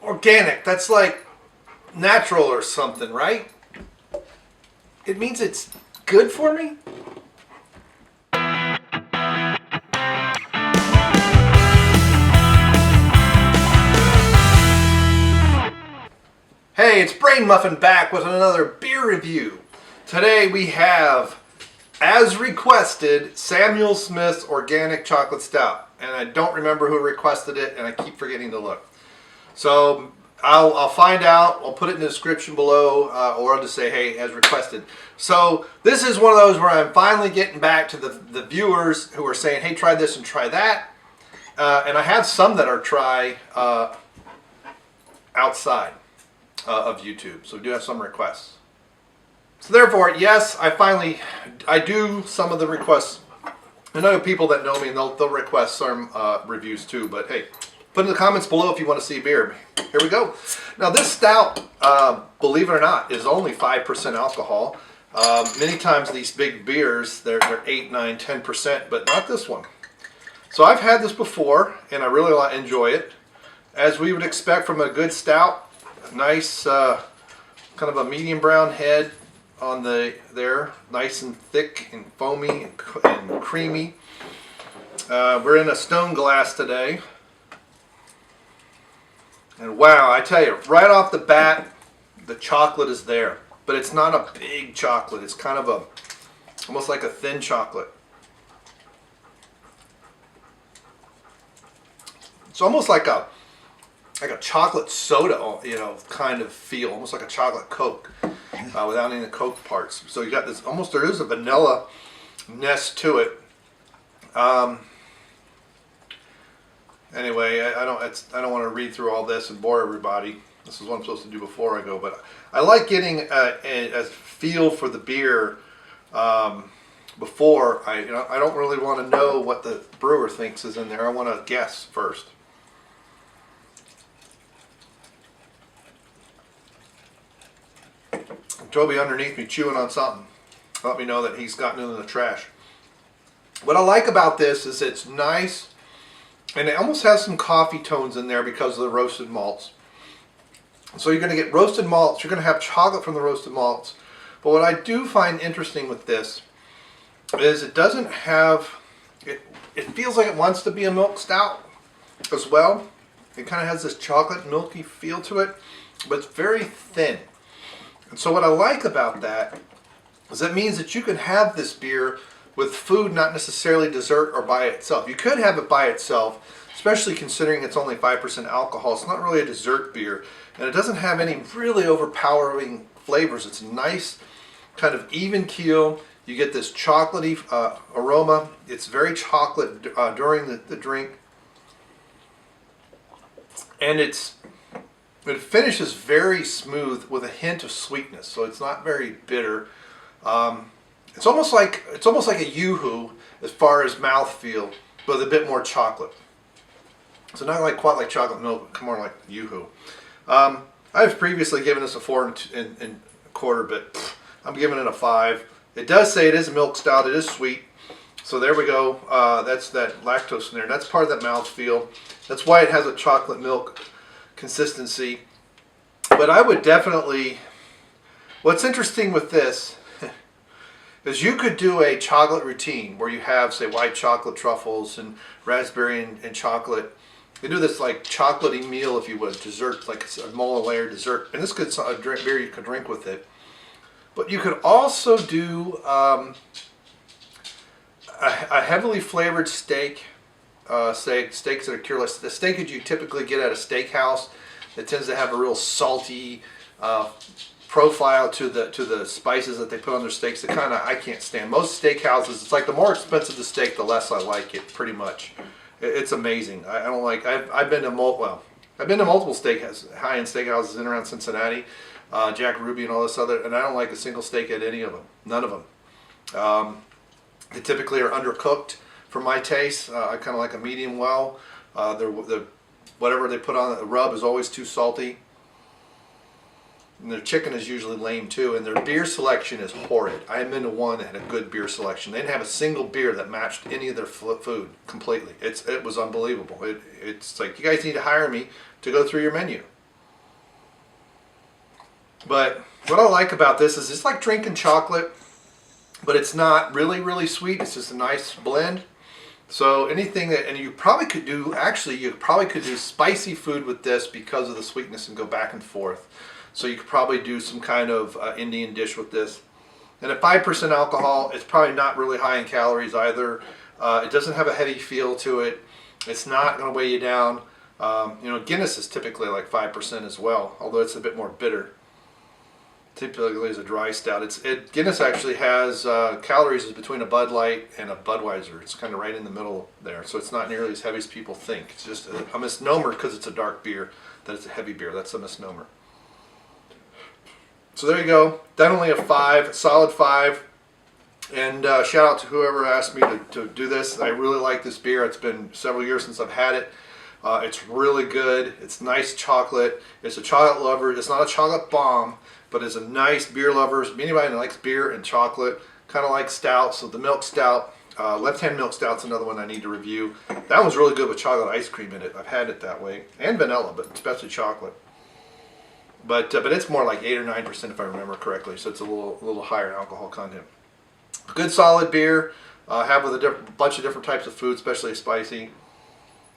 Organic, that's like natural or something, right? It means it's good for me? Hey, it's Brainmuffin back with another beer review. Today we have, as requested, Samuel Smith's Organic Chocolate Stout. And I don't remember who requested it, and I keep forgetting to look. So I'll find out. I'll put it in the description below, or I'll just say, hey, as requested. So this is one of those where I'm finally getting back to the viewers who are saying, hey, try this and try that. And I have some that are try outside of YouTube. So we do have some requests. So therefore, yes, I do some of the requests. I know people that know me, and they'll request some reviews too. But hey, put in the comments below if you want to see beer. Here we go. Now this stout, believe it or not, is only 5% alcohol. Many times these big beers, they're 8, 9, 10%, but not this one. So I've had this before, and I really enjoy it. As we would expect from a good stout, nice kind of a medium brown head on there, nice and thick and foamy and creamy. We're in a stone glass today. And wow, I tell you, right off the bat, the chocolate is there. But it's not a big chocolate. It's kind of almost like a thin chocolate. It's almost like a chocolate soda, kind of feel. Almost like a chocolate Coke, without any of the Coke parts. So you got this, there is a vanilla-ness to it. Anyway, I don't want to read through all this and bore everybody. This is what I'm supposed to do before I go, but I like getting a feel for the beer before I don't really want to know what the brewer thinks is in there. I want to guess first. Toby underneath me chewing on something. Let me know that he's gotten into the trash. What I like about this is it's nice. And it almost has some coffee tones in there because of the roasted malts. So you're going to get roasted malts. You're going to have chocolate from the roasted malts. But what I do find interesting with this is it doesn't have... It feels like it wants to be a milk stout as well. It kind of has this chocolate milky feel to it. But it's very thin. And so what I like about that is that means that you can have this beer with food, not necessarily dessert or by itself. You could have it by itself, especially considering it's only 5% alcohol. It's not really a dessert beer, and it doesn't have any really overpowering flavors. It's a nice, kind of even keel. You get this chocolatey aroma. It's very chocolate during the drink, and it finishes very smooth with a hint of sweetness. So it's not very bitter. It's almost like a Yoo-hoo as far as mouthfeel, but a bit more chocolate. So not quite like chocolate milk, but more like Yoo-hoo. I've previously given this a 4 and a quarter, but I'm giving it a 5. It does say it is a milk stout. It is sweet. So there we go. That's that lactose in there. That's part of that mouthfeel. That's why it has a chocolate milk consistency. But I would definitely... What's interesting with this is you could do a chocolate routine where you have, say, white chocolate truffles and raspberry and chocolate. You do this like chocolatey meal, if you would, dessert, like a multi-layer dessert. And this could a beer you could drink with it. But you could also do a heavily flavored steak, say steaks that are cureless. The steak that you typically get at a steakhouse, it tends to have a real salty profile to the spices that they put on their steaks that kind of I can't stand. Most steakhouses, it's like the more expensive the steak, the less I like it. Pretty much, it's amazing. I don't like. I've been to multiple steakhouse, high-end steakhouses in and around Cincinnati, Jack Ruby and all this other, and I don't like a single steak at any of them. None of them. They typically are undercooked for my taste. I kind of like a medium well. Whatever they put on the rub is always too salty. And their chicken is usually lame too, and their beer selection is horrid. I have been to one that had a good beer selection. They didn't have a single beer that matched any of their food completely. It was unbelievable. It's like, you guys need to hire me to go through your menu. But what I like about this is it's like drinking chocolate, but it's not really, really sweet. It's just a nice blend. So anything that, and you probably could do, actually, you probably could do spicy food with this because of the sweetness and go back and forth. So you could probably do some kind of Indian dish with this. And at 5% alcohol, it's probably not really high in calories either. It doesn't have a heavy feel to it. It's not going to weigh you down. You know, Guinness is typically like 5% as well, although it's a bit more bitter. Typically is a dry stout. Guinness actually has calories is between a Bud Light and a Budweiser. It's kind of right in the middle there, so it's not nearly as heavy as people think. It's just a misnomer because it's a dark beer that it's a heavy beer. That's a misnomer. So there you go. Definitely a 5, solid 5. And shout out to whoever asked me to do this. I really like this beer. It's been several years since I've had it. It's really good. It's nice chocolate. It's a chocolate lover. It's not a chocolate bomb, but it's a nice beer lover. Anybody that likes beer and chocolate, kind of like stout. So the milk stout, Left Hand Milk Stout's another one I need to review. That one's really good with chocolate ice cream in it. I've had it that way, and vanilla, but especially chocolate. But it's more like 8 or 9% if I remember correctly. So it's a little higher in alcohol content. Good solid beer. Have with a bunch of different types of food, especially spicy,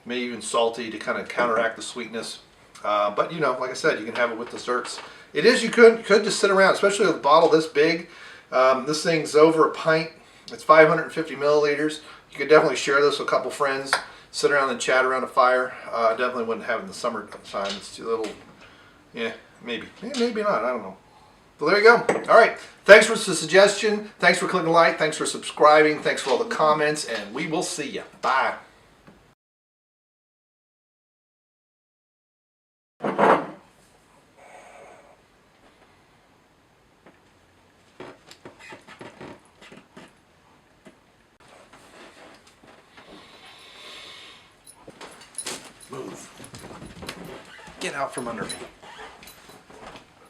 maybe even salty to kind of counteract the sweetness. But you know, like I said, you can have it with desserts. It is, you could just sit around, especially with a bottle this big. This thing's over a pint. It's 550 milliliters. You could definitely share this with a couple friends. Sit around and chat around a fire. I definitely wouldn't have it in the summertime. It's too little. Yeah, maybe. Maybe not. I don't know. So there you go. All right. Thanks for the suggestion. Thanks for clicking like. Thanks for subscribing. Thanks for all the comments. And we will see you. Bye. Move. Get out from under me.